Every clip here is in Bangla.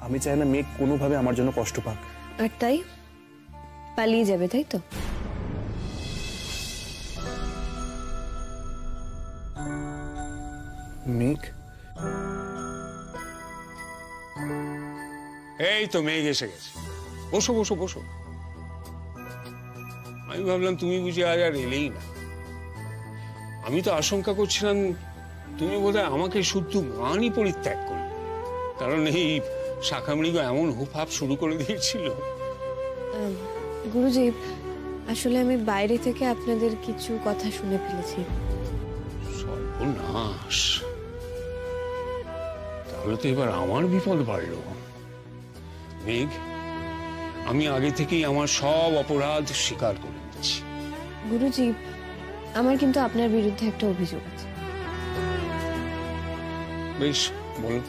আমি চাই না মেঘ কোনোভাবে আমার জন্য কষ্ট পাক। আর তাই পালিয়ে যাবে, তাই তো? মেঘ, এই তো মেঘ এসে গেছে। বসো বসো বসো। আমি ভাবলাম তুমি বুঝি আজ আর এলেই না। আমি তো আশঙ্কা করছিলাম তুমি বোধহয় আমাকে শুদ্ধ গানই পরিত্যাগ করলে, কারণ এই শাখামৃগ এমন হুফহাপ শুরু করে দিয়েছিল। গুরুজি, আসলে আমি বাইরে থেকে আপনাদের কিছু কথা শুনে ফেলেছি। সর্বনাশ, তাহলে তো এবার আমার বিপদ বাড়লো। মেঘ, আমি আগে থেকেই আমার সব অপরাধ স্বীকার করে নিচ্ছি। গুরুজি, আমার কিন্তু আপনার বিরুদ্ধে একটা অভিযোগ আছে। বেশ, বলো।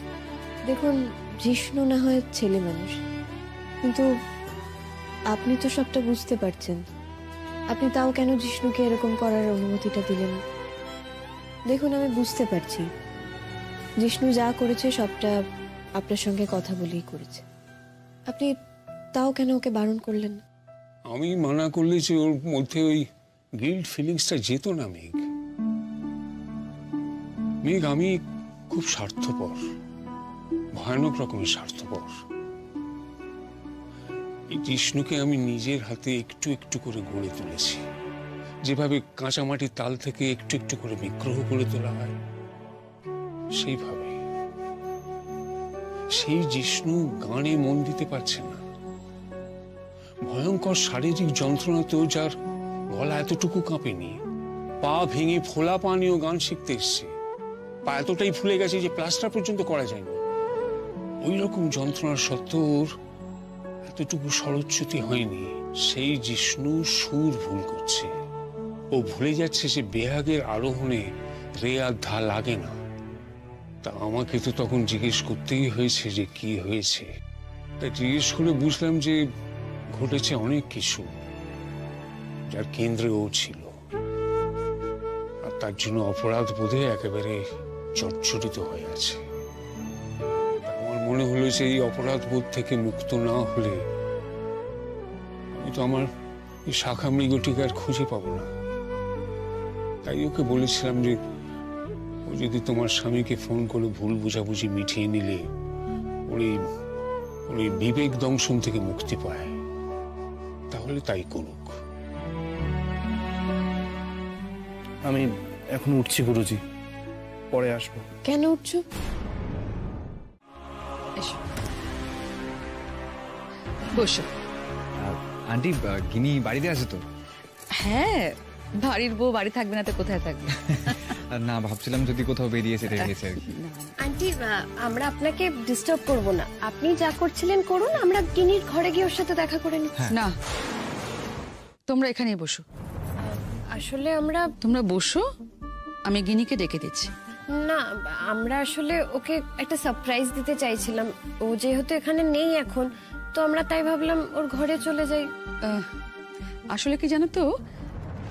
দেখুন, জিষ্ণু না হয় ছেলে মানুষ, কিন্তু আপনি তো সবটা বুঝতে পারছেন। আপনি তাও কেন জিষ্ণুকে এরকম করার অনুমতিটা দিলেন? দেখুন, আমি বুঝতে পারছি জিষ্ণু যা করেছে সবটা আপনার সঙ্গে কথা বলেই করেছে। আপনি তাও কেন ওকে বারণ করলেন? আমি মানা করলে যে ওর মধ্যে ওই গিল্ট ফিলিংসটা যেত না। মেঘ, মেঘ, আমি খুব স্বার্থপর, ভয়ানক রকমের স্বার্থপর। এই জিষ্ণুকে আমি নিজের হাতে একটু একটু করে গড়ে তুলেছি, যেভাবে কাঁচামাটির তাল থেকে একটু একটু করে বিগ্রহ করে তোলা হয়, সেইভাবে। সেই জিষ্ণু গানে মন দিতে পারছে না। ভয়ঙ্কর শারীরিক যন্ত্রণাতেও যার গলা এতটুকু কাঁপেনি, পা ভেঙে ফোলা পা নিয়েও গান শিখতে এসছে। পা এতটাই ফুলে গেছে যে প্লাস্টার পর্যন্ত করা যায়নি। ওই রকম যন্ত্রণার সত্ত্বেও ওর এতটুকু স্বরচ্যুতি হয়নি। সেই জিষ্ণু সুর ভুল করছে। ও ভুলে যাচ্ছে যে বেহাগের আরোহণে রে আর ধা লাগে না। তা আমাকে তো তখন জিজ্ঞেস করতেই হয়েছে যে কি হয়েছে। তা জিজ্ঞেস করে বুঝলাম যে ঘটেছে অনেক কিছু, যার কেন্দ্রে ও ছিল। আর তার জন্য অপরাধ বোধে একেবারে জর্জরিত হয়ে আছে। আমার মনে হলো যে এই অপরাধ বোধ থেকে মুক্ত না হলে আমি তো আমার এই শাখা মৃগটিকে আর খুঁজে পাবো না। তাই ওকে বলেছিলাম যে ও যদি তোমার স্বামীকে ফোন করে ভুল বুঝাবুঝি মিটিয়ে নিলে ওই বিবেক দংশন থেকে মুক্তি পায়, তাহলে তাই করুক। আমি এখন উঠছি গুরুজি, পরে আসবো। কেন উঠছো? বসো। আন্টি, গিনি বাড়িতে আছে তো? হ্যাঁ, বাড়ির বউ বাড়ি থাকবে না তো কোথায় থাকবে? না, ভাবছিলাম যদি কোথাও বেরিয়েছে গেছে আর কি। আন্টি, আমরা আপনাকে ডিস্টার্ব করব না। আপনি যা করছিলেন করুন, আমরা গিনির ঘরে গিয়ে ওর সাথে দেখা করে নিই। না, তোমরা এখানেই বসো। আসলে তোমরা বসো, আমি গিনিকে ডেকে দিচ্ছি। না, আমরা আসলে ওকে একটা সারপ্রাইজ দিতে চাইছিলাম। ও যেহেতু এখানে নেই এখন, তো আমরা তাই ভাবলাম ওর ঘরে চলে যাই। আসলে কি জানো তো,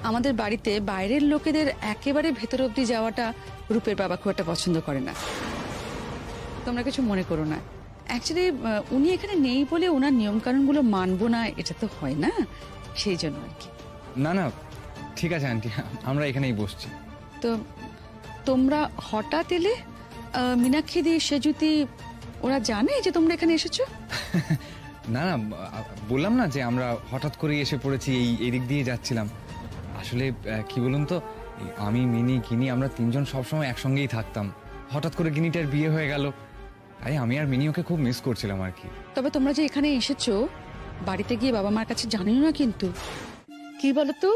আমাদের বাড়িতে বাইরের লোকেদের একেবারে ভেতর অবধি যাওয়াটা রূপের বাবা খুব একটা পছন্দ করে না। তোমরা কিছু মনে করো না। অ্যাকচুয়ালি উনি এখানে নেই বলে ওনার নিয়ম কানুনগুলো মানবো না, এটা তো হয় না, সেই জন্য আর কি। না না, ঠিক আছে আন্টি, আমরা এখানেই বসছি। তো তোমরা হঠাৎ এলে, মীনাক্ষী দি, সেজুতি, ওরা জানে যে তোমরা এখানে এসেছো? না না, বললাম না যে আমরা হঠাৎ করে এসে পড়েছি, এই দিক দিয়ে যাচ্ছিলাম। আসলে কি বলুন তো, আমি, মিনি, গিনি, আমরা তিনজন সবসময় একসঙ্গেই থাকতাম। হঠাৎ করে গিনিটার বিয়ে হয়ে গেল, তাই আমি আর মিনি ওকে খুব মিস করছিলাম আর কি। তবে তোমরা যে এখানে এসেছো, বাড়িতে গিয়ে বাবা মার কাছে জানিও না কিন্তু। কি বলতো,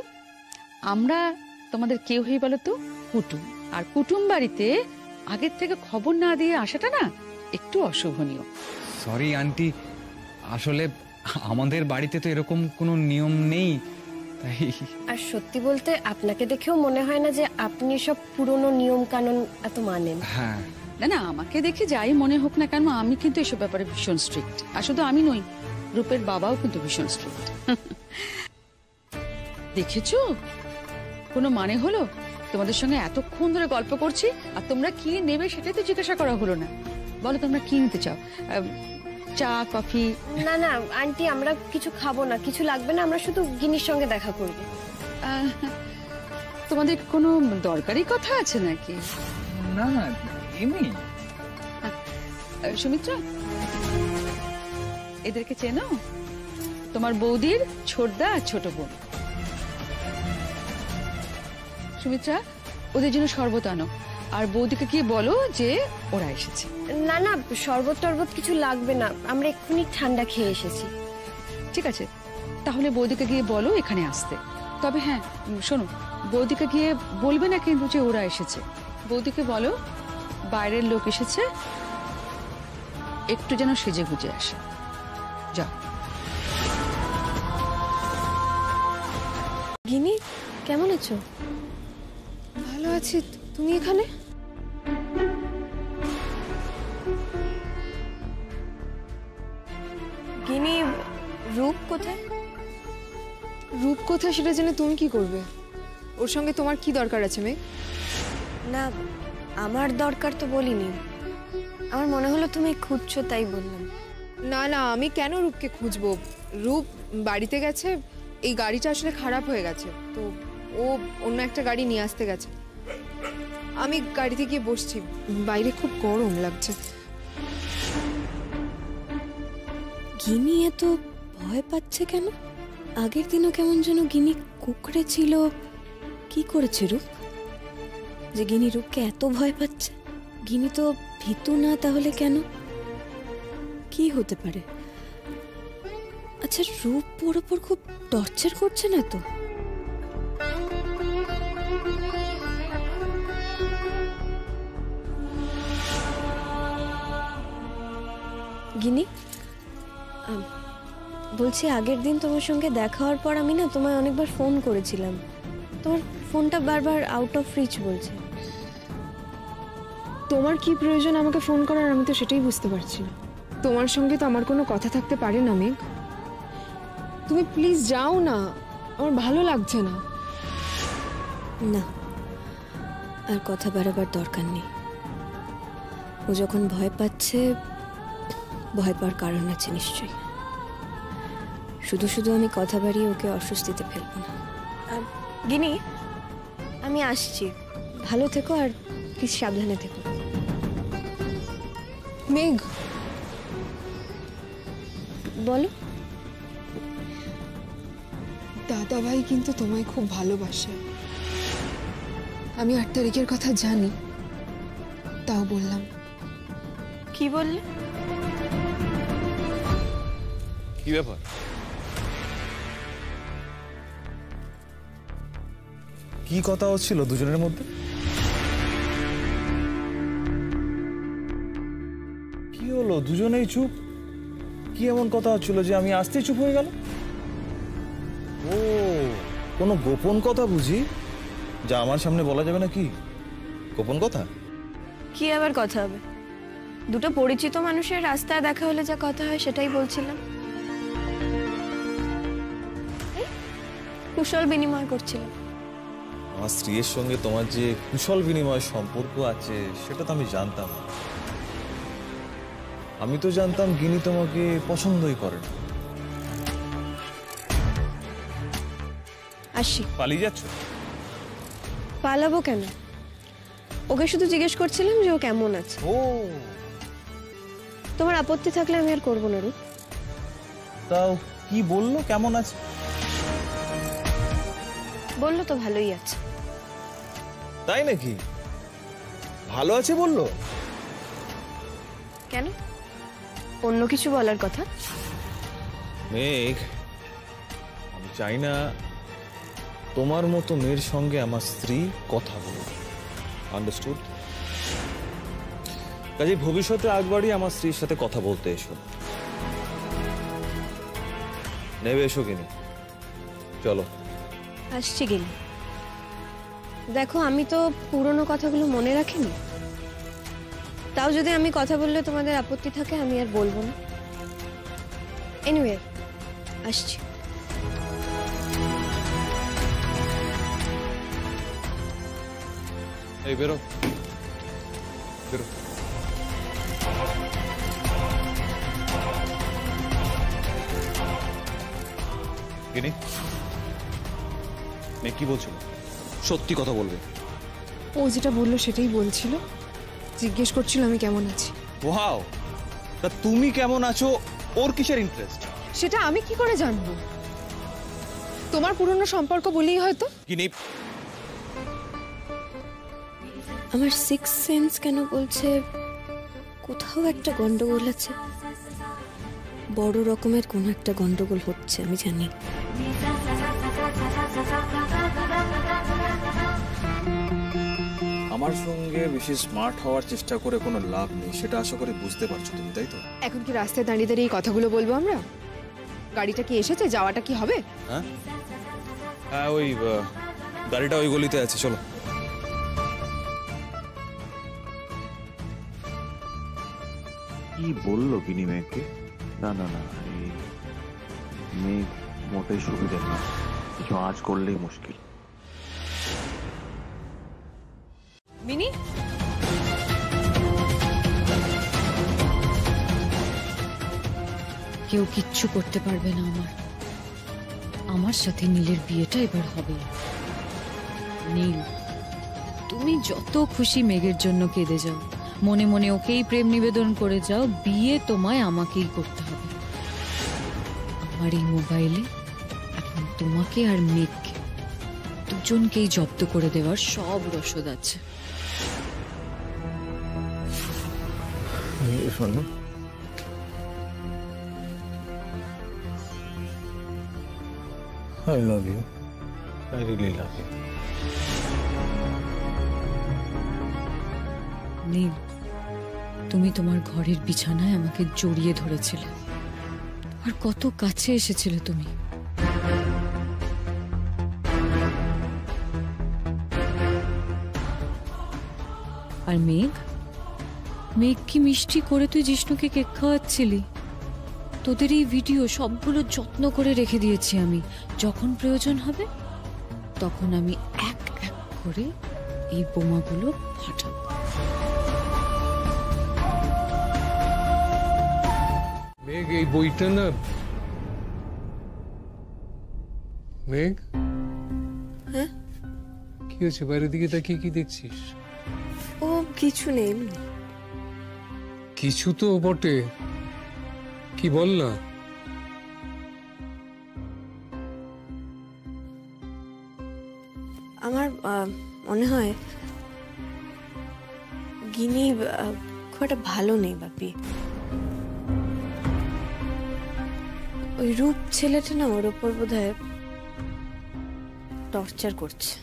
আমরা তোমাদের কেউ হয়ে বলতো কুটুম, আর কুটুম বাড়িতে আগের থেকে খবর না দিয়ে আসাটা না একটু অশোভনীয়। সরি আন্টি, আসলে আমাদের বাড়িতে তো এরকম কোনো নিয়ম নেই, তাই। আর সত্যি বলতে আপনাকে দেখেও মনে হয় না যে আপনি সব পুরনো নিয়ম কানুন এত মানেন। হ্যাঁ, না না, আমাকে দেখে যাই মনে হোক না কেন, আমি কিন্তু এসব ব্যাপারে ভীষণ স্ট্রিক্ট। আর শুধু আমি নই, রূপের বাবাও কিন্তু ভীষণ স্ট্রিক্ট। দেখেছো, কোনো মানে হলো? তোমাদের সঙ্গে এতক্ষণ ধরে গল্প করছি আর তোমরা কি নেবে সেটাই তো জিজ্ঞাসা করা হলো না। বলো তোমরা কি নিতে চাও? চা কফি? না না আন্টি, আমরা কিছু খাবো না, কিছু লাগবে না, আমরা শুধু গিনির সঙ্গে দেখা করব। তোমাদের কোনো দরকারি কথা আছে নাকি? না না, এমনি। সুমিত্রা, এদেরকে চেনো? তোমার বৌদির ছোটদা আর ছোট বোন। সুমিত্রা, ওদের জন্য শরবত আনো, আর বৌদিকে গিয়ে বলো যে ওরা এসেছে। না না, শরবত টরবত কিছু লাগবে না, আমরা এক্ষুনি ঠান্ডা খেয়ে এসেছি। ঠিক আছে, তাহলে বৌদিকে গিয়ে বলো এখানে আসতে। তবে হ্যাঁ শোনো, বৌদিকে গিয়ে বলবে না কিন্তু যে ওরা এসেছে। বৌদিকে বলো বাইরের লোক এসেছে, একটু যেন সেজে গুজে আসে। যা। গিনি, কেমন আছো? ভালো আছি, তুমি এখানে? গিনি, রূপ কোথায়? রূপ কোথায় সেটা জেনে তুমি কি করবে? ওর সঙ্গে তোমার কি দরকার আছে মেঘ? না, আমার দরকার তো বলিনি, আমার মনে হলো তুমি খুঁজছো তাই বললাম। না না, আমি কেন রূপকে খুঁজবো? রূপ বাড়িতে গেছে, এই গাড়িটা আসলে খারাপ হয়ে গেছে, তো ও অন্য একটা গাড়ি নিয়ে আসতে গেছে। আমি গাড়িতে গিয়ে বসছি, বাইরে খুব গরম লাগছে। গিনি এত ভয় পাচ্ছে কেন? আগের দিনও কেমন যেন গিনি কুকড়ে ছিল। কি করেছে রূপ যে গিনি রূপকে এত ভয় পাচ্ছে? গিনি তো ভীতু না, তাহলে কেন? কি হতে পারে? আচ্ছা, রূপ ওর ওপর খুব টর্চার করছে না তো? গিনি, বলছি আগের দিন তোমার সঙ্গে দেখা হওয়ার পর আমি না তোমায় অনেকবার ফোন করেছিলাম, তোমার ফোনটা বারবার আউট অফ রিচ বলছে। তোমার কি প্রয়োজন আমাকে ফোন করার, আমি তো সেটাই বুঝতে পারছি না। তোমার সঙ্গে তো আমার কোনো কথা থাকতে পারে না মেঘ। তুমি প্লিজ যাও না, আমার ভালো লাগছে না। না, আর কথা বাড়াবার দরকার নেই। ও যখন ভয় পাচ্ছে, ভয় পাওয়ার কারণ আছে নিশ্চয়ই। শুধু শুধু আমি কথা বাড়িয়ে ওকে অস্বস্তিতে ফেলবো না। গিনি, আমি আসছি, ভালো থেকো আর প্লিজ সাবধানে থেকো। মেঘ, বলো। দাদা ভাই কিন্তু তোমায় খুব ভালোবাসে, আমি 8 তারিখের কথা জানি, তাও বললাম। কি বললে? কি ব্যাপার? কি কথা হচ্ছিল দুজনের মধ্যে? কি হলো, দুজনেই চুপ? কি এমন কথা হচ্ছিল যে আমি আসতেই চুপ হয়ে গেল? ও, কোনো গোপন কথা বুঝি, যা আমার সামনে বলা যাবে না? কি গোপন কথা? কি আবার কথা হবে? দুটো পরিচিত মানুষের রাস্তায় দেখা হলে যা কথা হয় সেটাই বলছিলাম। কুশল বিনিময় করছিলাম। আমার স্ত্রীর সঙ্গে তোমার যে কুশল বিনিময় সম্পর্ক আছে সেটা তো আমি জানতাম না। আমি তো জানতাম গিনি তোমাকে পছন্দই করে না। আসি। পালিয়ে যাচ্ছ? পালাবো কেন? ওকে শুধু জিজ্ঞেস করছিলাম যে ও কেমন আছে। ও, তোমার আপত্তি থাকলে আমি আর করবো না রূপ। তাও কি বললো, কেমন আছে? বললো তো ভালোই আছে। তাই নাকি? ভালো আছে বললো? কেন, অন্য কিছু বলার কথা? মেঘ, আমি চাই না তোমার মতো মেয়ের সঙ্গে আমার স্ত্রী কথা বলবে। আন্ডারস্টুড? কাজে ভবিষ্যতে আগ বাড়িয়ে আমার স্ত্রীর সাথে কথা বলতে এসো। নেবে এসো কিনে। চলো। আসছি গেলে। দেখো, আমি তো পুরনো কথাগুলো মনে রাখিনি, তাও যদি আমি কথা বললে তোমাদের আপত্তি থাকে আমি আর বলবো না। এনিওয়ে, আসছি। এই বেরো, বেরো। গিনি মেয়ে কি বলছিল? সত্যি কথা বলবে। ও যেটা বললো সেটাই বলছিল, জিজ্ঞেস করছিল আমি কেমন আছি। ওয়াও, তা তুমি কেমন আছো ওর কিসের ইন্টারেস্ট? সেটা আমি কি করে জানবো? তোমার পুরনো সম্পর্ক বলেই হয়তো। গিনি, আমার সিক্স সেন্স কেন বলছে কোথাও একটা গন্ডগোল আছে, বড় রকমের কোনো একটা গন্ডগোল হচ্ছে, আমি জানি। আমার সঙ্গে বেশি স্মার্ট হওয়ার চেষ্টা করে কোনো লাভ নেই, সেটা আশা করি বুঝতে পারছো তুমি, তাই তো? এখন কি রাস্তায় দাঁড়িয়ে দাঁড়িয়ে এই কথাগুলো বলবো আমরা? গাড়িটা কি এসেছে, যাওয়াটা কি হবে? হ্যাঁ হ্যাঁ, ওই গাড়িটা ওই গলিতে আছে, চলো। কি বললো গিনি মেয়েকে? না না না, এই মেয়ে মোটেই সুবিধে না, কিছু আজ করলেই মুশকিল। মিনি, কেউ কিচ্ছু করতে পারবে না আমার সাথে নীলের বিয়েটা এবার হবে। নীল, তুমি যত খুশি মেঘের জন্য কেঁদে যাও, মনে মনে ওকেই প্রেম নিবেদন করে যাও, বিয়ে তোমায় আমাকেই করতে হবে। আমার এই মোবাইলে এখন তোমাকে আর মেঘকে দুজনকেই জব্দ করে দেওয়ার সব রসদ আছে। শোনো, I love you. I really love you. নীল, তুমি তোমার ঘরের বিছানায় আমাকে জড়িয়ে ধরেছিলে, আর কত কাছে এসেছিলে তুমি। আর মেঘ, মেঘ কি মিষ্টি করে তুই জিষ্ণুকে কেক খাওয়াচ্ছিলি। তোদের এই ভিডিও সবগুলো যত্ন করে রেখে দিয়েছি আমি, যখন প্রয়োজন হবে তখন আমি এক এক করে এই বোমাগুলো ফাটাবো। মেঘ, এই বইটা না, মেঘ হ্যাঁ? কি হয়েছে? বাইরের দিকে তাকিয়ে কি দেখছিস? ও কিছু নেই। কিছু তো বটে, কি বল না। আমার মনে হয় গিনি খুব একটা ভালো নেই বাপি। ওই রূপ ছেলেটা না ওর ওপর বোধহয় টর্চার করছে।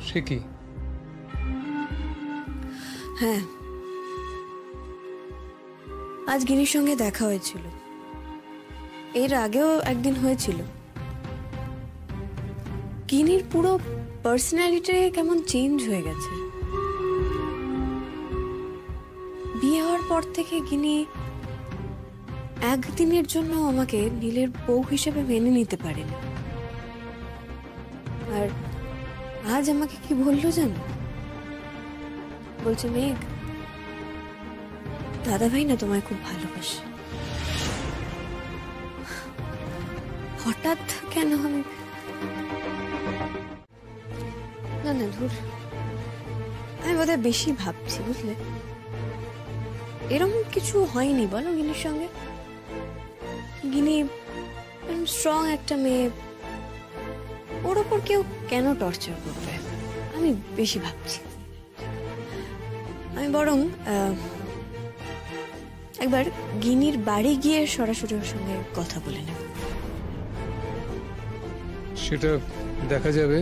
সে কি? হ্যাঁ, আজ গিনির সঙ্গে দেখা হয়েছিল, এর আগেও একদিন হয়েছিল। গিনির পুরো পার্সোনালিটি কেমন চেঞ্জ হয়ে গেছে। বিয়ে হওয়ার পর থেকে গিনি একদিনের জন্য আমাকে নীলের বউ হিসেবে মেনে নিতে পারেনি। আর আজ আমাকে কি বললো জানো? বলছে, মেঘ, দাদা ভাই না তোমায় খুব ভালোবাসে। হঠাৎ কেন আমি, না না ধুর, আমি বোধহয় বেশি ভাবছি, বুঝলে? এরকম কিছু হয়নি বলো গিনির সঙ্গে। গিনি স্ট্রং একটা মেয়ে, ওর ওপর কেউ কেন টর্চার করবে? আমি বেশি ভাবছি। আমি বরং একবার গিনির বাড়ি গিয়ে সরাসরি ওর সঙ্গে কথা বলে নেব। সেটা দেখা যাবে।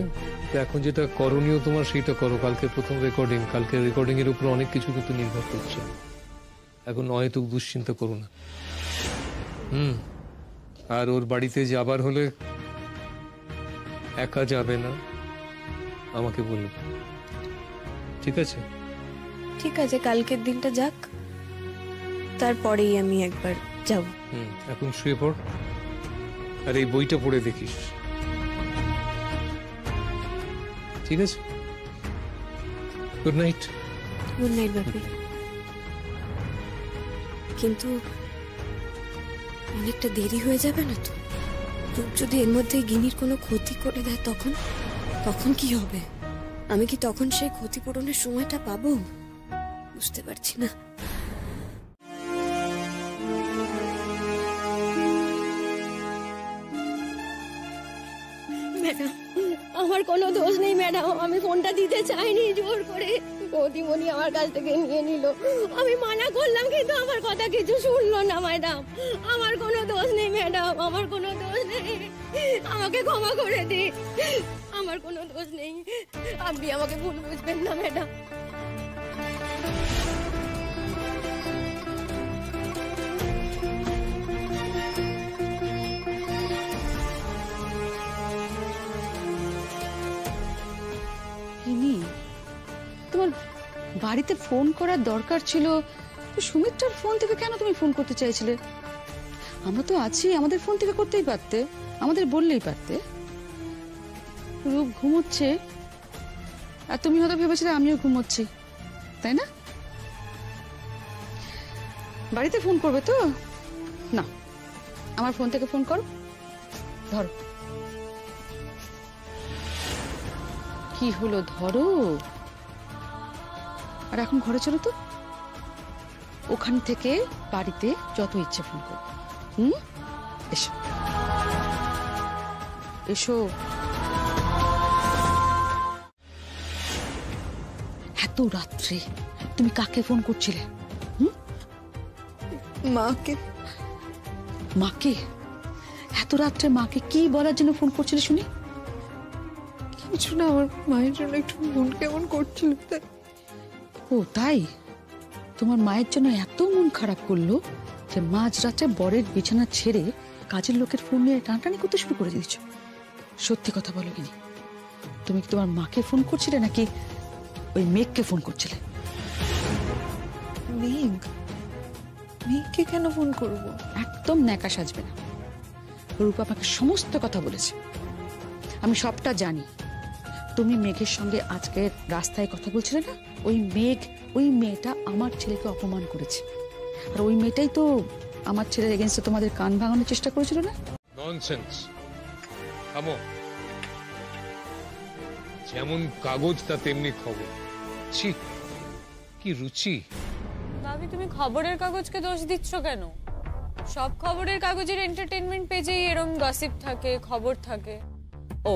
এখন যেটা করণীয় তোমার সেটা করো। কালকে প্রথম রেকর্ডিং, কালকে রেকর্ডিং এর উপর অনেক কিছু কিন্তু নির্ভর করছে। এখন অহেতুক দুশ্চিন্তা করো না। আর ওর বাড়িতে যাবার হলে একা যাবে না, আমাকে বলবে, ঠিক আছে? ঠিক আছে, কালকের দিনটা যাক, তারপরেই আমি একবার যাব। এখন শুয়ে পড়, আর এই বইটা পড়ে দেখিস, ঠিক আছে? Good night. গুড নাইট বাপি। কিন্তু অনেকটা দেরি হয়ে যাবে না তো? রূপ যদি এর মধ্যে গিনির কোনো ক্ষতি করে দেয় তখন তখন কি হবে? আমি কি তখন সেই ক্ষতিপূরণের সময়টা পাবো? বুঝতে পারছি না। ম্যাডাম, আমার কোনো দোষ নেই ম্যাডাম, আমি ফোনটা দিতে চাইনি, জোর করে বৌদিমণি আমার কাছ থেকে নিয়ে নিল। আমি মানা করলাম কিন্তু আমার কথা কিছু শুনলো না ম্যাডাম। আমার কোনো দোষ নেই ম্যাডাম, আমার কোনো দোষ নেই, আমাকে ক্ষমা করে দিন, আমার কোনো দোষ নেই, আপনি আমাকে ভুল বুঝবেন না ম্যাডাম। তোমার বাড়িতে ফোন করার দরকার ছিল, সুমিত্রার ফোন থেকে কেন তুমি ফোন করতে চাইছিলে? আমরা তো আছি, আমাদের ফোন থেকে করতেই পারতে, আমাদের বললেই পারতে। রূপ ঘুমোচ্ছে আর তুমি হয়তো ভেবেছিলে আমিও ঘুমোচ্ছি, তাই না? বাড়িতে ফোন করবে তো? না, আমার ফোন থেকে ফোন করো, ধরো। কি হলো, ধরো। আর এখন ঘরে চলো তো, ওখান থেকে বাড়িতে যত ইচ্ছে ফোন করো। এসো এসো। এত রাত্রে তুমি কাকে ফোন করছিলে? মাকে। মাকে? এত রাত্রে মাকে কি বলার জন্য ফোন করছিলে শুনি? কিছু না, আমার মায়ের জন্য একটু মন কেমন করছিল তাই। ও তাই? তোমার মায়ের জন্য এত মন খারাপ করলো যে মাঝরাতে বরের বিছানা ছেড়ে কাজের লোকের ফোন নিয়ে টানটানি করতে শুরু করে দিয়েছো। সত্যি কথা বলো গিনি, তুমি কি তোমার মাকে ফোন করছিলে নাকি ওই মেঘকে ফোন করছিলে? মেঘকে কেন ফোন করব? একদম ন্যাকা সাজবে না। রূপা আমাকে সমস্ত কথা বলেছে, আমি সবটা জানি। তুমি মেঘের সঙ্গে আজকে রাস্তায় কথা বলছিলে না? ওই মেঘ, ওই মেয়েটা আমার ছেলেকে অপমান করেছে, আর ওই মেয়েটাই তো আমার ছেলের এগেইনস্টে তোমাদের কান ভাঙানোর চেষ্টা করেছিল না? ননসেন্স। থামো। যেমন কাগজ তা তেমনি খবর। ছি, কি রুচি। ভাবি, তুমি খবরের কাগজকে দোষ দিচ্ছ কেন? সব খবরের কাগজের এন্টারটেইনমেন্ট পেজেই এরকম গসিপ থাকে, খবর থাকে। ও,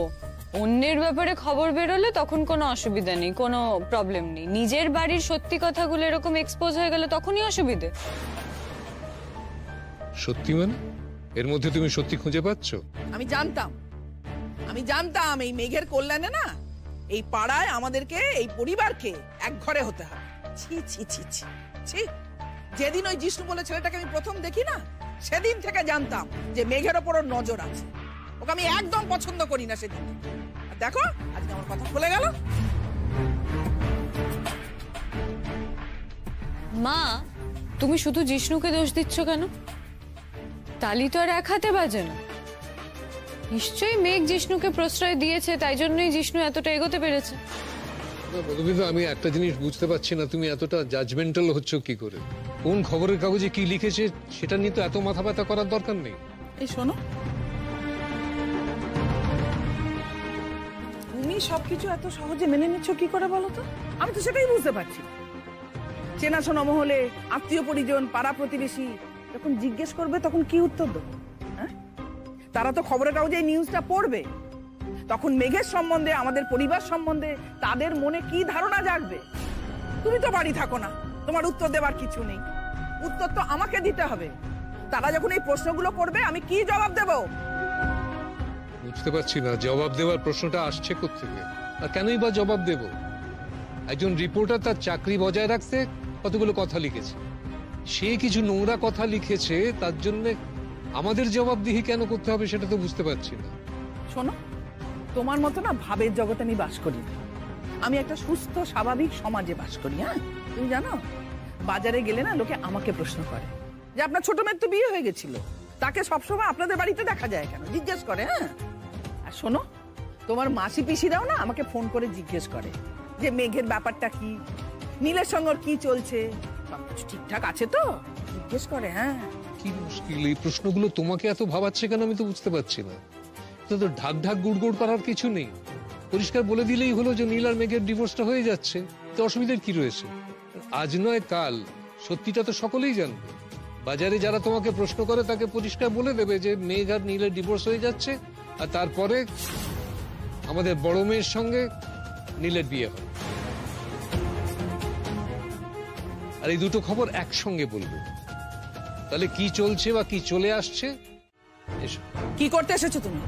অন্যের ব্যাপারে খবর বেরোলে তখন কোনো অসুবিধা নেই, কোনো প্রবলেম নেই। নিজের বাড়ির সত্যি কথাগুলো এরকম এক্সপোজ হয়ে গেলে তখনই অসুবিধে। সত্যি মানে? এর মধ্যে তুমি সত্যি খুঁজে পাচ্ছ? আমি জানতাম এই মেঘের কল্যাণে না এই পাড়ায় আমাদেরকে, এই পরিবারকে এক ঘরে হতে হবে। ছি ছি ছি ছি ছি। যেদিন ওই জিষ্ণু বলে ছেলেটাকে আমি প্রথম দেখি না, সেদিন থেকে জানতাম যে মেঘের ওপর ওর নজর আছে। ওকে আমি একদম পছন্দ করি না সেদিন। আর দেখো আজকে আমার কথা খুলে গেল। মা, তুমি শুধু জিষ্ণুকে দোষ দিচ্ছ কেন? তালি তো আর এক হাতে বাজে না। নিশ্চয়ই মেঘ জিষ্ণুকে প্রশ্রয় দিয়েছে, তাই জন্যই জিষ্ণু এতটা এগোতে পেরেছে। আমি একটা জিনিস বুঝতে পারছি না, তুমি এতটা জাজমেন্টাল হচ্ছ কি করে? কোন খবরের কাগজে কি লিখেছে সেটা নিয়ে তো এত মাথা ব্যথা করার দরকার নেই। এই শোনো, তুমি সবকিছু এত সহজে মেনে নিচ্ছ কি করে বলো তো? আমি তো সেটাই বুঝতে পারছি। চেনাশোনা মহলে, আত্মীয় পরিজন, পাড়া প্রতিবেশী যখন জিজ্ঞেস করবে তখন কি উত্তর দেবো? হ্যাঁ, তারা তো খবরের কাগজে এই নিউজটা পড়বে, তখন মেঘের সম্বন্ধে, আমাদের পরিবার সম্বন্ধে তাদের মনে কি ধারণা জাগবে? তুমি তো বাড়ি থাকো না, তোমার উত্তর দেওয়ার কিছু নেই। উত্তর তো আমাকে দিতে হবে। তারা যখন এই প্রশ্নগুলো করবে আমি কি জবাব দেব? বুঝতে পারছি না জবাব দেওয়ার প্রশ্নটা আসছে কোত্থেকে, আর কেনই বা জবাব দেব? একজন রিপোর্টার তার চাকরি বজায় রাখতে কতগুলো কথা লিখেছে, সে কিছু নোংরা কথা লিখেছে, তার জন্য আমাদের জবাবদিহি কেন করতে হবে সেটা তো বুঝতে পারছি না। শোনো, তোমার মতো না ভাবের জগতে আমি বাস করি না। আমি একটা সুস্থ স্বাভাবিক সমাজে বাস করি। হ্যাঁ, তুমি জানো বাজারে গেলে না লোকে আমাকে প্রশ্ন করে যে আপনার ছোট মেয়ের তো বিয়ে হয়ে গেছিল, তাকে সবসময় আপনাদের বাড়িতে দেখা যায় কেন, জিজ্ঞেস করে। হ্যাঁ, আর শোনো, তোমার মাসি পিসিরাও না আমাকে ফোন করে জিজ্ঞেস করে যে মেঘের ব্যাপারটা কি, নীলের সঙ্গে কি চলছে, সবকিছু ঠিকঠাক আছে তো জিজ্ঞেস করে। হ্যাঁ, কি মুশকিল, এই প্রশ্নগুলো তোমাকে এত ভাবাচ্ছে কেন আমি তো বুঝতে পারছি না। তো ঢাক ঢাক গুড় গুড় করার কিছু নেই, পরিষ্কার বলে দিলেই হলো যে নীল আর মেঘের ডিভোর্সটা হয়ে যাচ্ছে, তো অসুবিধার কি রয়েছে? আজ নয় কাল সত্যিটা তো সকলেই জানবে। বাজারে যারা তোমাকে প্রশ্ন করে তাকে পরিষ্কার বলে দেবে যে মেঘ আর নীলের ডিভোর্স হয়ে যাচ্ছে, আর তারপরে আমাদের বড় মেয়ের সঙ্গে নীলের বিয়ে হবে। আর এই দুটো খবর একসঙ্গে বলবো, তাহলে কি চলছে বা কি চলে আসছে। এসো। কি করতে এসেছো তুমি?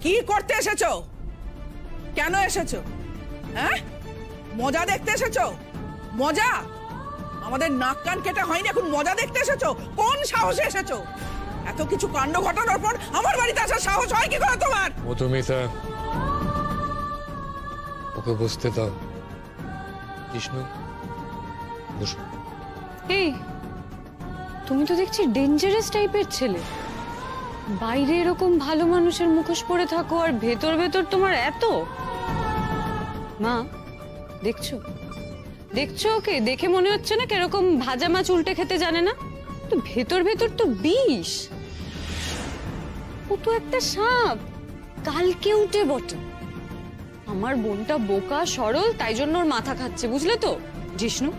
কি করতে এসেছো? কেন এসেছো? হ্যাঁ, মজা দেখতে এসেছো? মজা? আমাদের নাক কান কেটে হয়নি, এখন মজা দেখতে এসেছো? কোন সাহসে এসেছো? এত কিছু কাণ্ড ঘটানোর পর আমার বাড়িতে আসার সাহস হয় কি করে তোমার? মধুমিতা, ওকে বসতে দাও। বিষ্ণু, বসো। এই, তুমি তো দেখছি ডেঞ্জারাস টাইপের ছেলে। বাইরে এরকম ভালো মানুষের মুখোশ পরে থাকো, আর ভেতর ভেতর তোমার এত। মা, দেখছো দেখছো ওকে? দেখে মনে হচ্ছে না কিরকম ভাজা মাছ উল্টে খেতে জানে না? তো ভেতর ভেতর তো বিষ। ও তো একটা সাপ, কালকে উঠে বটে। আমার বোনটা বোকা সরল, তাই জন্য ওর মাথা খাচ্ছে, বুঝলে তো? জিষ্ণু,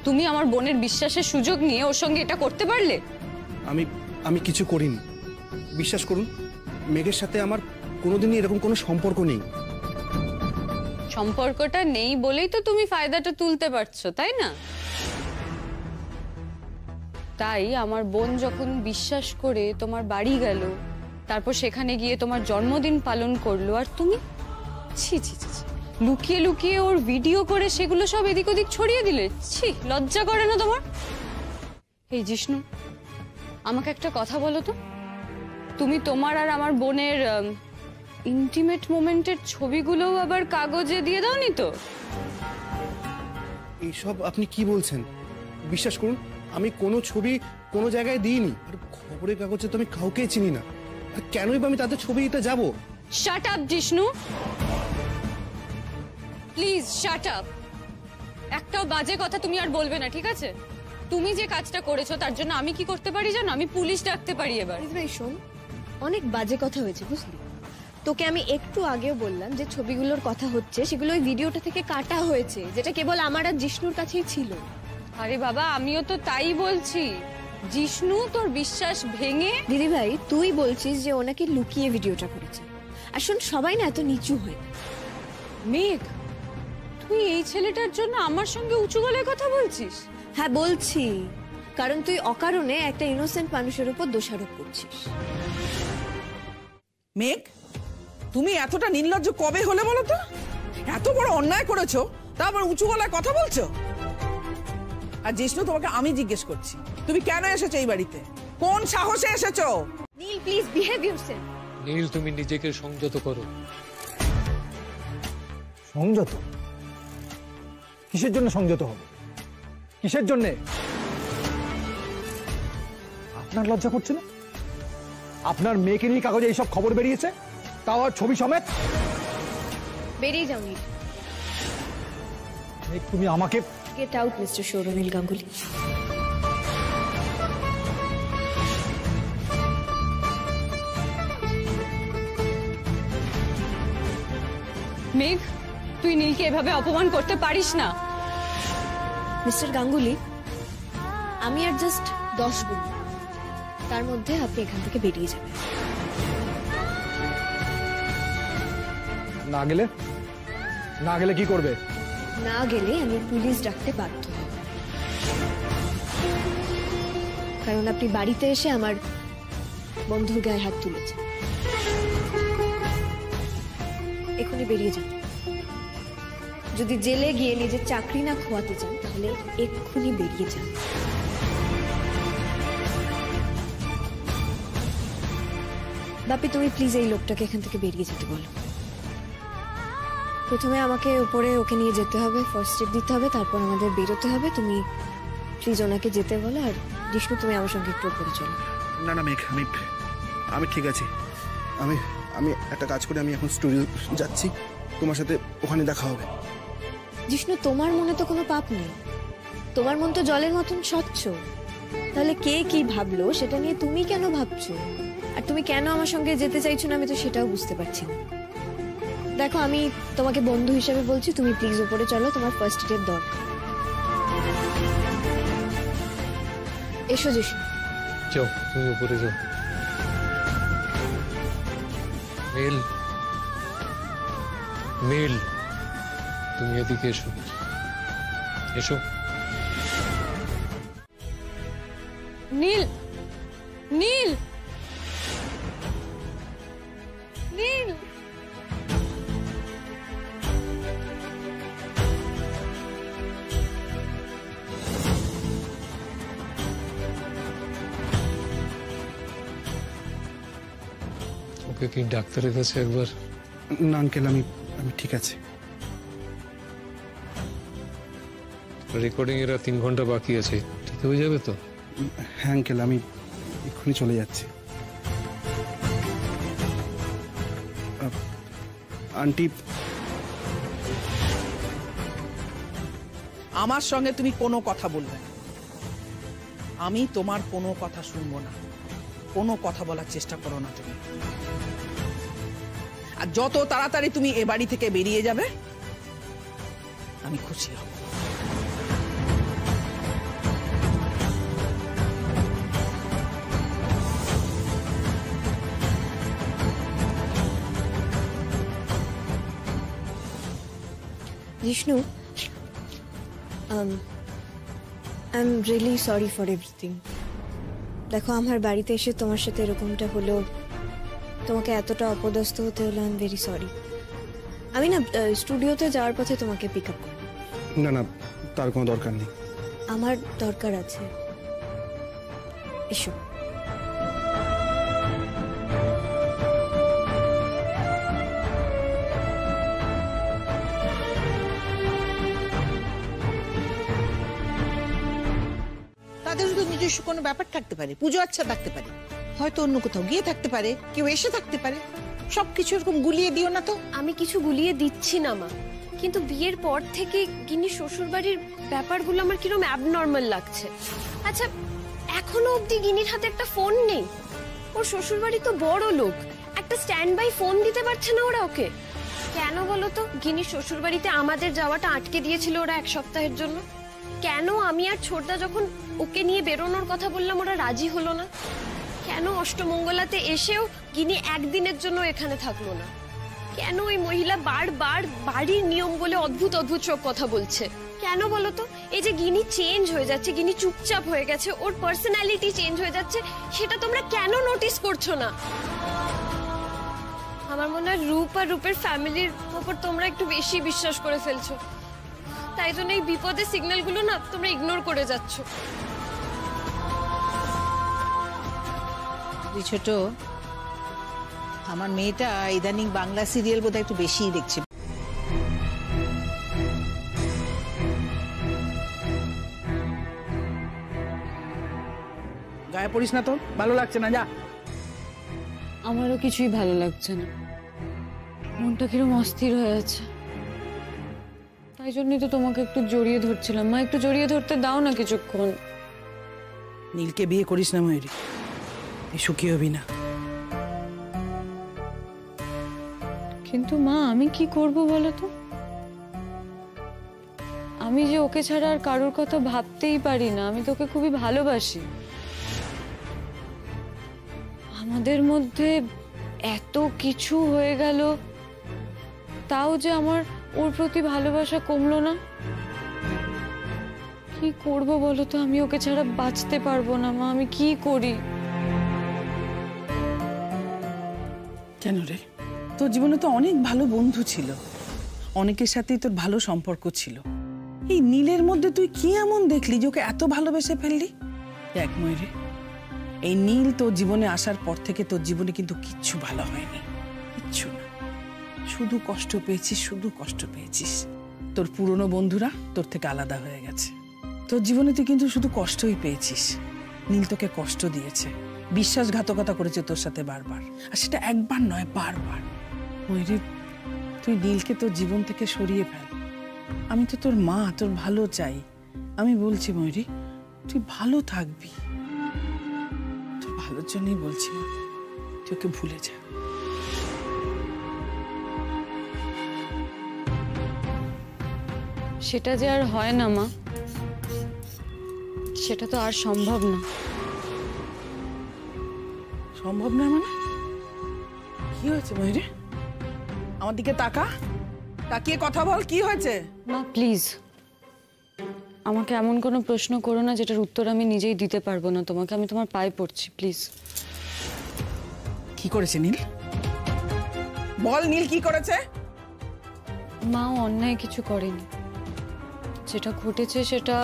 তুমি আমার বোনের বিশ্বাসের সুযোগ নিয়ে ওর সঙ্গে এটা করতে পারলে? আমি কিছু করিনি, বিশ্বাস করুন। মেঘের সাথে আমার কোনোদিনই এরকম কোনো সম্পর্ক নেই। সম্পর্কটা নেই বলেই তো তুমি ফায়দাটা তুলতে পারছো, তাই না? তাই আমার বোন যখন বিশ্বাস করে তোমার বাড়ি গেল, তারপর সেখানে গিয়ে তোমার জন্মদিন পালন করলো, আর তুমি ছি ছি ছি ছি, লুকিয়ে লুকিয়ে ওর ভিডিও করে সেগুলো সব এদিক ওদিক ছড়িয়ে দিলে। ছি, লজ্জা করে না তোমার? এই জিষ্ণু, আমাকে একটা কথা বলো তো, তুমি তোমার আর আমার বোনের ইন্টিমেট মোমেন্টের ছবিগুলো আবার কাগজে দিয়ে দাওনি তো? এইসব আপনি কি বলছেন? বিশ্বাস করুন, আমি কোনো ছবি কোনো জায়গায় দিইনি। আর খবরের কাগজে তো আমি কাউকেই চিনি না, আর কেনই বা আমি তাদের ছবি দিতে যাব? Shut up Jishnu, please shut up. একটাও বাজে কথা তুমি আর বলবে না, ঠিক আছে? তুমি যে কাজটা করেছো তার জন্য আমি কি করতে পারি জানো? আমি পুলিশ ডাকতে পারি এবার। শোন, অনেক বাজে কথা হয়েছে, বুঝলি? তোকে আমি একটু আগেও বললাম যে ছবিগুলোর কথা হচ্ছে, সেগুলো ওই ভিডিওটা থেকে কাটা হয়েছে, যেটা কেবল আমার আর জিষ্ণুর কাছেই ছিল। আরে বাবা, আমিও তো তাই বলছি। জিষ্ণু তোর বিশ্বাস ভেঙে। দিদি ভাই, তুই বলছিস যে ওনাকে লুকিয়ে ভিডিওটা করেছে। আর শোন, সবাই না এত নিচু হয় না। মেঘ, তুই এই ছেলেটার জন্য আমার সঙ্গে উঁচু গলায় কথা বলছিস? হ্যাঁ বলছি, কারণ তুই অকারণে একটা ইনোসেন্ট মানুষের উপর দোষারোপ করছিস। মেঘ, তুমি এতটা নির্লজ্জ কবে হলে বলো তো? এত বড় অন্যায় করেছো, তারপর উঁচু গলায় কথা বলছো? আর জিষ্ণু, তোমাকে আমি জিজ্ঞেস করছি, তুমি কেন এসেছো এই বাড়িতে? কোন সাহসে এসেছো? নীল, প্লিজ বিহেভ ইউরসেলফ। নীল, তুমি নিজেকে সংযত করো। সংযত? কিসের জন্য সংযত হবে? কিসের জন্য? আপনার লজ্জা করছে না? আপনার মেয়েকে নিয়ে কাগজে এইসব খবর বেরিয়েছে, তাও আর ছবি সমেত। বেরিয়ে যাও নীল। তুমি আমাকে গেট আউট মিস্টার সৌরনীল গাঙ্গুলি। মেঘ, তুই নীলকে এভাবে অপমান করতে পারিস না। মিস্টার গাঙ্গুলি, আমি আর জাস্ট 10 গুণ, তার মধ্যে আপনি এখান থেকে বেরিয়ে যাবেন। না গেলে? না গেলে কি করবে? না গেলে আমি পুলিশ ডাকতে বাধ্য হব, কারণ আপনি বাড়িতে এসে আমার বন্ধুর গায়ে হাত তুলেছেন। এখনই বেরিয়ে যান। যদি জেলে গিয়ে নিজের চাকরি না খোয়াতে চান, তাহলে এক্ষুনি বেরিয়ে যান। বাপি, তুমি প্লিজ এই লোকটাকে এখান থেকে বেরিয়ে যেতে বলো। প্রথমে আমাকে উপরে ওকে নিয়ে যেতে হবে, ফার্স্ট এড দিতে হবে, তারপর আমাদের বেরোতে হবে। তুমি প্লিজ ওনাকে যেতে বলো। আর জিষ্ণু, তুমি আমার সঙ্গে একটু উপরে চলো। না না মেঘ, আমি ঠিক আছি। আমি একটা কাজ করে আমি এখন স্টুডিও যাচ্ছি, তোমার সাথে ওখানে দেখা হবে। জিষ্ণু, তোমার মনে তো কোনো পাপ নেই, তোমার মন তো জলের মতন স্বচ্ছ। তাহলে কে কি ভাবলো সেটা নিয়ে তুমি কেন ভাবছো? আর তুমি কেন আমার সঙ্গে যেতে চাইছো না আমি তো সেটাও বুঝতে পারছি না। দেখো আমি তোমাকে বন্ধু হিসেবে বলছি, তুমি প্লিজ উপরে চলো, তোমার ফার্স্ট এডের দরকার। এসো জিষ্ণু। যাও তুমি উপরে যাও। মেল, মেল, তুমি এদিকে এসো, এসো। নীল, নীল, নীল। ওকে কি ডাক্তারের কাছে একবার? না আঙ্কেল, আমি ঠিক আছে। রেকর্ডিং এর 3 ঘন্টা বাকি আছে, ঠিক হয়ে যাবে তো? হ্যাঁ আঙ্কেল, আমি এক্ষুনি চলে যাচ্ছি। আন্টি, আমার সঙ্গে তুমি কোনো কথা বলবে না, আমি তোমার কোনো কথা শুনবো না। কোনো কথা বলার চেষ্টা করো না তুমি। আর যত তাড়াতাড়ি তুমি এ বাড়ি থেকে বেরিয়ে যাবে আমি খুশি হব। Jishnu, I am really sorry for everything. দেখো আমার বাড়িতে এসে তোমার সাথে এরকমটা হলো, তোমাকে এতটা অপদস্থ হতে হলো, আই এম ভেরি সরি। আমি না স্টুডিওতে যাওয়ার পথে তোমাকে পিক আপ করব। না না, তার কোনো দরকার নেই। আমার দরকার আছে, এসো। তাদেরও তো নিজস্ব কোনো ব্যাপার থাকতে পারে, পুজো আচ্ছা থাকতে পারে, হয়তো অন্য কোথাও গিয়ে থাকতে পারে, কেউ এসে থাকতে পারে। সবকিছু এরকম গুলিয়ে দিও না তো। আমি কিছু গুলিয়ে দিচ্ছি না মা, কিন্তু বিয়ের পর থেকে গিনি শ্বশুর বাড়ির ব্যাপারগুলো আমার কিরকম অ্যাবনর্মাল লাগছে। আচ্ছা এখনো অবধি গিনির হাতে একটা ফোন নেই? ওর শ্বশুর বাড়ি তো বড় লোক, একটা স্ট্যান্ড বাই ফোন দিতে পারছে না ওরা ওকে। কেন বলো তো গিনির শ্বশুর বাড়িতে আমাদের যাওয়াটা আটকে দিয়েছিল ওরা 1 সপ্তাহের জন্য? কেন আমি আর ছোটদা যখন ওকে নিয়ে বেরোনোর কথা বললাম ওরা রাজি হলো না? কেন অষ্টমঙ্গলাতে এসেও গিনি একদিনের জন্য এখানে থাকলো না? কেন ওই মহিলা বারবার বাড়ির নিয়ম বলে অদ্ভুত অদ্ভুত সব কথা বলছে? কেন বলো তো? এই যে গিনি চেঞ্জ হয়ে যাচ্ছে, গিনি চুপচাপ হয়ে গেছে, ওর পার্সোনালিটি চেঞ্জ হয়ে যাচ্ছে, সেটা তোমরা কেন নোটিস করছো না? আমার মনে হয় রূপ আর রূপের ফ্যামিলির উপর তোমরা একটু বেশি বিশ্বাস করে ফেলছো, তাই জন্য এই বিপদের সিগন্যালগুলো না তোমরা ইগনোর করে যাচ্ছ। ছোট, আমার মেয়েটা ইদানিং বাংলা সিরিয়াল বোধহয় একটু বেশিই দেখছে। গায়ে পড়িস না তো, ভালো লাগছে না, যা। আমারও কিছুই ভালো লাগছে না, মনটা কিরম অস্থির হয়ে আছে। তাই জন্যই তো তোমাকে একটু জড়িয়ে ধরছিলাম। মা একটু জড়িয়ে ধরতে দাও না কিছুক্ষণ। নীলকে বিয়ে করিস না ময়ূরী, এই সুখী হবি না। কিন্তু মা আমি কি করব বলো তো? আমি যে ওকে ছাড়া আর কারোর কথা ভাবতেই পারি না। আমি তোকে খুবই ভালোবাসি। আমাদের মধ্যে এত কিছু হয়ে গেল, তাও যে আমার ওর প্রতি ভালোবাসা কমলো না। কি করব বলো তো? আমি ওকে ছাড়া বাঁচতে পারবো না মা। আমি কি করি? কেন রে? তোর জীবনে তো অনেক ভালো বন্ধু ছিল, অনেকের সাথেই তোর ভালো সম্পর্ক ছিল। এই নীলের মধ্যে তুই কি এমন দেখলি যে ওকে এত ভালোবেসে ফেললি? দেখ ময়ূরী, এই নীল তোর জীবনে আসার পর থেকে তোর জীবনে কিন্তু কিচ্ছু ভালো হয়নি, কিচ্ছু না। শুধু কষ্ট পেয়েছিস, শুধু কষ্ট পেয়েছিস। তোর পুরনো বন্ধুরা তোর থেকে আলাদা হয়ে গেছে। তোর জীবনে তুই কিন্তু শুধু কষ্টই পেয়েছিস। নীল তোকে কষ্ট দিয়েছে, বিশ্বাসঘাতকতা করেছে তোর সাথে বারবার, আর সেটা একবার নয়, বারবার। ময়ূরী, তুই নীলকে তোর জীবন থেকে সরিয়ে ফেল। আমি তো তোর মা, তোর ভালো চাই। আমি বলছি ময়ূরী, তুই ভালো থাকবি, তোর ভালোর জন্যই বলছি মা, তুই ওকে ভুলে যা। সেটা যে আর হয় না মা, সেটা তো আর সম্ভব না। সম্ভব না মানে? কি হয়েছে ময়ূরী? আমার দিকে তাকা, তাকিয়ে কথা বল, কি হয়েছে? মা প্লিজ আমাকে এমন কোনো প্রশ্ন করো না যেটার উত্তর আমি নিজেই দিতে পারবো না তোমাকে। আমি তোমার পায়ে পড়ছি, প্লিজ। কি করেছে নীল? বল নীল কি করেছে? মা অন্যায় কিছু করেনি, যেটা ঘটেছে সেটা।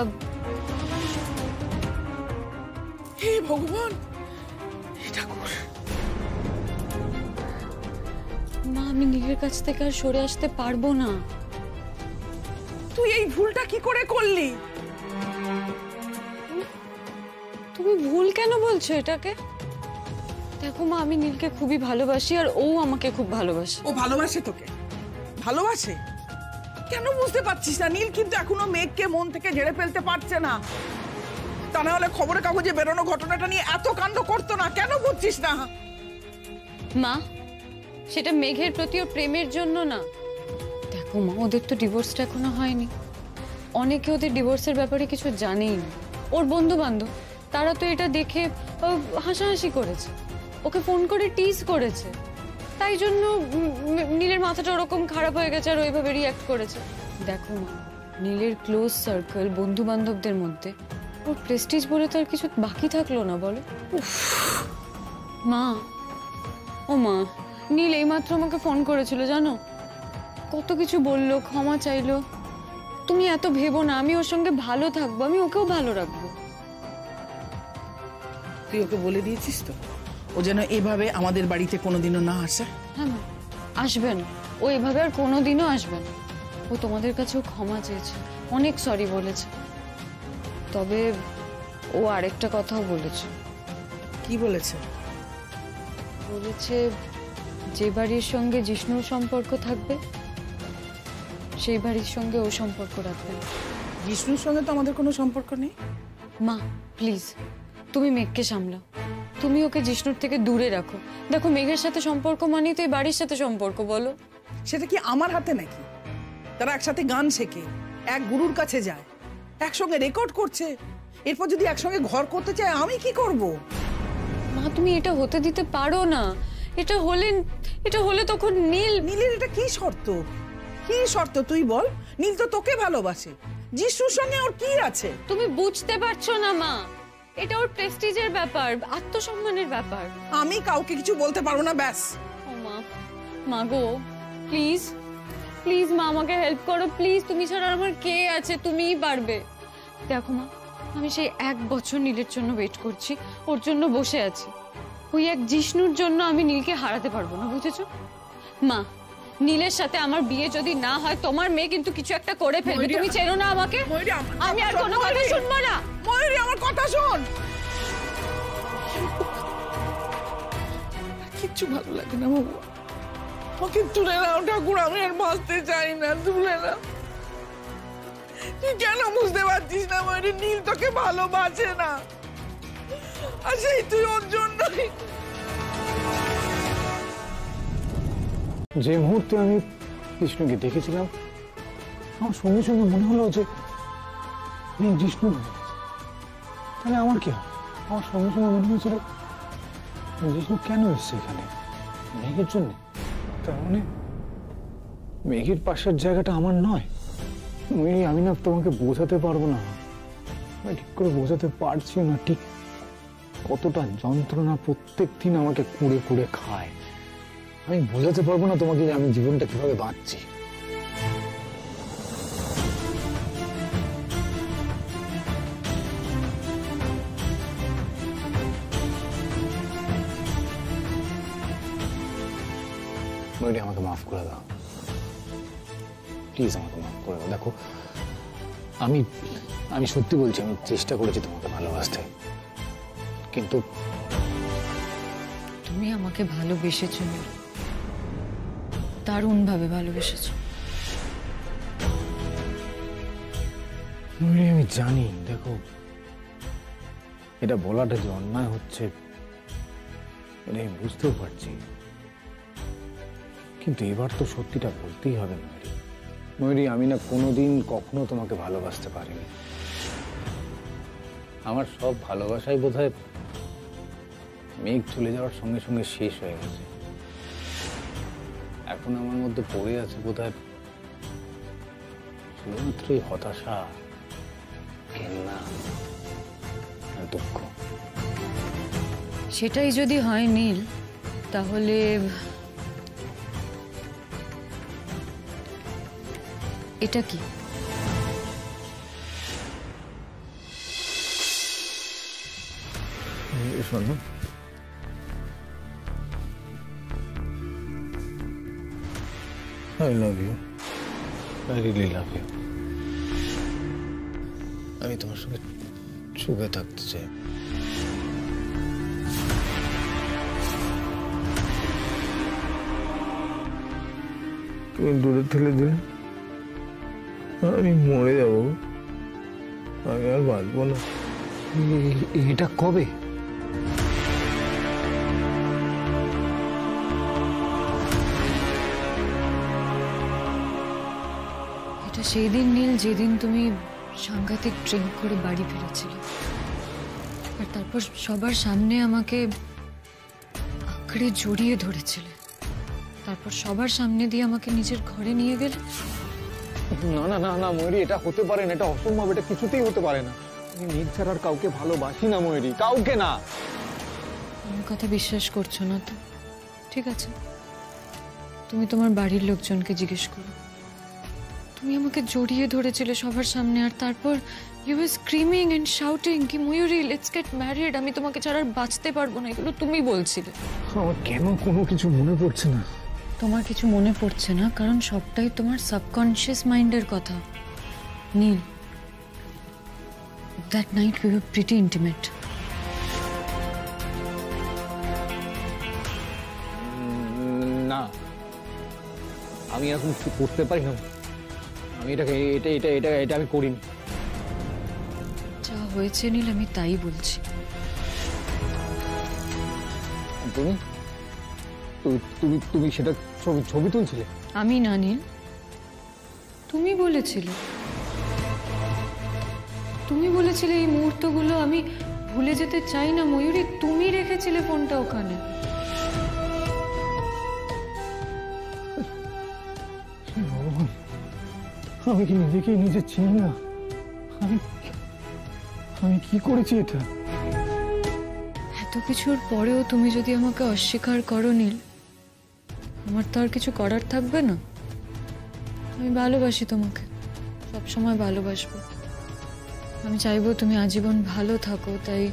হে ভগবান, এটা কর। মা আমি নীলের কাছ থেকে আর সরে আসতে পারবো না। তুই এই ভুলটা কি করে করলি? তুমি ভুল কেন বলছো এটাকে? দেখো মা, আমি নীলকে খুবই ভালোবাসি আর ও আমাকে খুব ভালোবাসে। ও ভালোবাসে তোকে? ভালোবাসে? কেন বুঝতে পারছিস না? নীল কিন্তু এখনো মেঘকে মন থেকে ঝেড়ে ফেলতে পারছে না। তা না হলে খবরের কাগজে বেরোনো ঘটনাটা নিয়ে এত কাণ্ড করতো না। কেন বুঝছিস না? মা সেটা মেঘের প্রতি ওর প্রেমের জন্য না। দেখো মা, ওদের তো ডিভোর্সটা এখনো হয়নি। অনেকে ওদের ডিভোর্সের ব্যাপারে কিছু জানেই না। ওর বন্ধু বান্ধব তারা তো এটা দেখে হাসাহাসি করেছে, ওকে ফোন করে টিজ করেছে। তাই জন্য নীলের মাথাটা ওরকম খারাপ হয়ে গেছে আর ওইভাবে রিয়াক্ট করেছে। দেখো মা, নীলের ক্লোজ সার্কেল, বন্ধু বান্ধবদের মধ্যে ওর প্রেস্টিজ বলে তো আর কিছু বাকি থাকলো না, বলো। মা, ও মা, নীল এইমাত্র আমাকে ফোন করেছিল জানো, কত কিছু বললো, ক্ষমা চাইলো। তুমি এত ভেবো না, আমি ওর সঙ্গে ভালো থাকবো, আমি ওকেও ভালো রাখবো। তুই ওকে বলে দিয়েছিস তো ও যেন এভাবে আমাদের বাড়িতে কোনোদিনও না আসে? হ্যাঁ মা, আসবেন। ও এভাবে আর কোনোদিনও আসবেন। ও তোমাদের কাছেও ক্ষমা চেয়েছে, অনেক সরি বলেছে। তবে ও আরেকটা কথাও বলেছে। কি বলেছে? বলেছে যে বাড়ির সঙ্গে জিষ্ণুর সম্পর্ক থাকবে সেই বাড়ির সঙ্গে ও সম্পর্ক রাখবে। জিষ্ণুর সঙ্গে তো আমাদের কোনো সম্পর্ক নেই। মা প্লিজ তুমি মেঘকে সামলাও, তুমি ওকে জিষ্ণুর থেকে দূরে রাখো। দেখো মেঘের সাথে সম্পর্ক মানেই তো এই বাড়ির সাথে সম্পর্ক, বলো। সেটা কি আমার হাতে নাকি? তারা একসাথে গান শেখে, এক গুরুর কাছে যায়, একসঙ্গে রেকর্ড করছে। এরপর যদি একসঙ্গে ঘর করতে চায় আমি কি করব? মা তুমি এটা হতে দিতে পারো না। এটা হলে তখন নীলের এটা কি শর্ত? কি শর্ত তুই বল? নীল তো তোকে ভালোবাসে, জিষ্ণুর সঙ্গে ওর কি আছে? তুমি বুঝতে পারছো না মা, এটা ওর প্রেস্টিজের ব্যাপার, আত্মসম্মানের ব্যাপার। আমি কাউকে কিছু বলতে পারবো না, ব্যাস। ও মা, মা গো প্লিজ প্লিজ মা আমাকে হেল্প করো প্লিজ। তুমি ছাড়া আমার কে আছে? তুমিই পারবে। দেখো মা, আমি সেই 1 বছর নীলের জন্য ওয়েট করছি, ওর জন্য বসে আছি। ওই এক জিষ্ণুর জন্য আমি নীলকে হারাতে পারবো না, বুঝেছো মা? নীলের সাথে আমার বিয়ে যদি না হয় তোমার মেয়ে কিন্তু কিছু একটা করে ফেলবে। তুমি চেনো না আমাকে, আমি আর কোনো কথা শুনবো না। ময়ূরী আমার কথা শোন। কিচ্ছু ভালো লাগে না বাবু, ওকে তুলে নাও ঠাকুর, আমি আর বাঁচতে চাই না। তুলে না। তুই কেন বুঝতে পারছিস না ময়ূরী? নীল তোকে ভালোবাসে না, আর সেই তুই ওর জন্যই। যে মুহূর্তে আমি জিষ্ণুকে দেখেছিলাম আমার সঙ্গে সঙ্গে মনে হলো যে জিষ্ণু তাহলে আমার কি হবে? আমার সঙ্গে সঙ্গে মনে হয়েছিল জিষ্ণু কেন এসছে এখানে? মেঘের জন্য। তার মানে মেঘের পাশের জায়গাটা আমার নয়। আমি না তোমাকে বোঝাতে পারবো না, আমি ঠিক করে বোঝাতে পারছি না ঠিক কতটা যন্ত্রণা প্রত্যেক দিন আমাকে কুড়ে কুড়ে খায়। আমি বোঝাতে পারবো না তোমাকে যে আমি জীবনটা কিভাবে বাঁচছি। ময়ূরী আমাকে মাফ করে দাও, প্লিজ আমাকে মাফ করে দাও। দেখো আমি সত্যি বলছি, আমি চেষ্টা করেছি তোমাকে ভালোবাসতে, কিন্তু তুমি আমাকে ভালোবেসেছো, দারুণ ভাবে ভালোবেসেছো। আমি জানি, দেখো এটা বলাটা যে অন্যায় হচ্ছে এটা আমি বুঝতেও পারছি, কিন্তু এবার তো সত্যিটা বলতেই হবে ময়ূরী। ময়ূরী, আমি না কোনোদিন কখনো তোমাকে ভালোবাসতে পারিনি। আমার সব ভালোবাসাই বোধহয় মেঘ চলে যাওয়ার সঙ্গে সঙ্গে শেষ হয়ে গেছে। এখন আমার মধ্যে পড়ে আছে বোধহয় শুধুমাত্রই হতাশা, ঘেন্না আর দুঃখ। সেটাই যদি হয় নীল, তাহলে এটা কি? শোনো, I love you. I really love you. আমি তোমার সঙ্গে সুখে থাকতে চাই। তুমি দূরে ঠেলে দিলে আমি মরে যাব, আমি আর বাঁচবো না। এটা কবে? এটা সেই দিন নীল, যেদিন তুমি সাংঘাতিক ড্রিঙ্ক করে বাড়ি ফিরেছিলে, আর তারপর সবার সামনে আমাকে আঁকড়ে জড়িয়ে ধরেছিলে, তারপর সবার সামনে দিয়ে আমাকে নিজের ঘরে নিয়ে গেলে। না না না না ময়ূরী, এটা হতে পারে না, এটা অসম্ভব, এটা কিছুতেই হতে পারে না। আমি মেঘ ছাড়া আর কাউকে ভালোবাসি না ময়ূরী, কাউকে না। আমার কথা বিশ্বাস করছো না তো? ঠিক আছে, তুমি তোমার বাড়ির লোকজনকে জিজ্ঞেস করো। তুমি আমাকে জড়িয়ে ধরেছিলে সবার সামনে, আর তারপর you was screaming and shouting কি ময়ূরী লেটস গেট ম্যারিড, আমি তোমাকে ছাড়া আর বাঁচতে পারবো না, এগুলো তুমি বলছিলে। আমার কেন কোনো কিছু মনে পড়ছে না? তোমার কিছু মনে পড়ছে না কারণ সবটাই তোমার সাবকনশিয়াস মাইন্ডের কথা। Neel, that night we were pretty intimate. না, আমি এখন কিছু করতে পারি না। আমি এটা আমি করিনি। যা হয়েছে নীল, আমি তাই বলছি। তুমি তুমি তুমি সেটা ছবি তুলছিলে? আমি না নীল, তুমি বলেছিলে। তুমি বলেছিলে এই মুহূর্তগুলো আমি ভুলে যেতে চাই না ময়ূরী, তুমি রেখেছিলে ফোনটা ওখানে। আমি কি নিজেকে নিজে চিনি না? আমি কি করেছি এটা? এত কিছুর পরেও তুমি যদি আমাকে অস্বীকার করো নীল, আমার তো আর কিছু করার থাকবে না। আমি ভালোবাসি তোমাকে, সবসময় ভালোবাসবো। আমি চাইবো তুমি আজীবন ভালো থাকো, তাই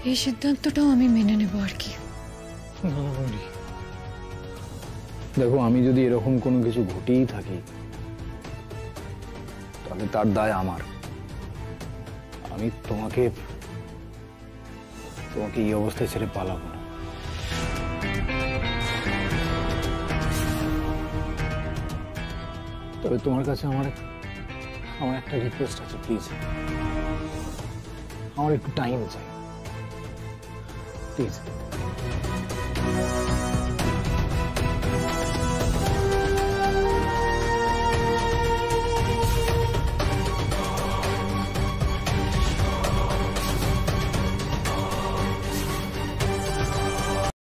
এই সিদ্ধান্তটাও আমি মেনে নেব আর কি। দেখো, আমি যদি এরকম কোনো কিছু ঘটেই থাকি তাহলে তার দায় আমার। আমি তোমাকে এই অবস্থায় ছেড়ে পালাবো না। তবে তোমার কাছে আমার একটা রিকোয়েস্ট আছে, প্লিজ আমার একটু টাইম চাই, প্লিজ।